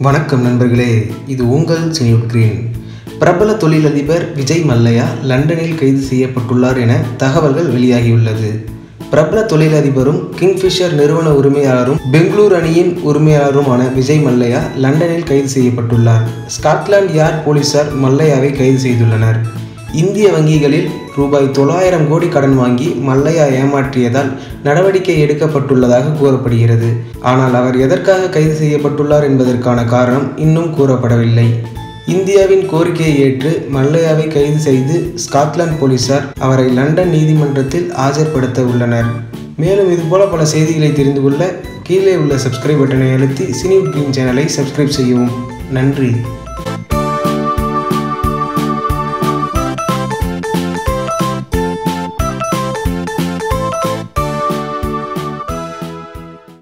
வணக்கம் நண்பர்களே, இது உங்கள் சினிவுட் கிரீன். பிரபல தொழிலதிபர் விஜய் மல்லையா லண்டனில் கைது செய்யப்பட்டுள்ளார் என தகவல்கள் வெளியாகியுள்ளது. பிரபல தொழிலதிபரும் கிங்ஃபிஷர் நிறுவன உரிமையாளரும் பெங்களூர் அணியின் உரிமையாளருமான விஜய் மல்லையா லண்டனில் கைது செய்யப்பட்டுள்ளார். ஸ்காட்லாந்து யார்ட் போலீசார் மல்லையாவை கைது செய்துள்ளனர். இந்திய வங்கிகளில் ரூபாய் 900 கோடி கடன் வாங்கி மல்லையா ஏமாற்றியதால் நடவடிக்கை எடுக்கப்பட்டுள்ளதாக கூறப்படுகிறது. ஆனால் அவர் எதற்காக கைது செய்யப்பட்டுள்ளார் என்பதற்கான காரணம் இன்னும் கூறப்படவில்லை. இந்தியாவின் கோரிக்கையை ஏற்று மல்லையாவை கைது செய்து ஸ்காட்லாந்து போலீசார் அவரை லண்டன் நீதிமன்றத்தில் ஆஜர்படுத்த உள்ளனர். மேலும் இதுபோல பல செய்திகளை தெரிந்து கொள்ள கீழே உள்ள சப்ஸ்கிரைப் பட்டனை அழுத்தி சினிவுட் கிரீன் சேனலை சப்ஸ்கிரைப் செய்யவும். நன்றி.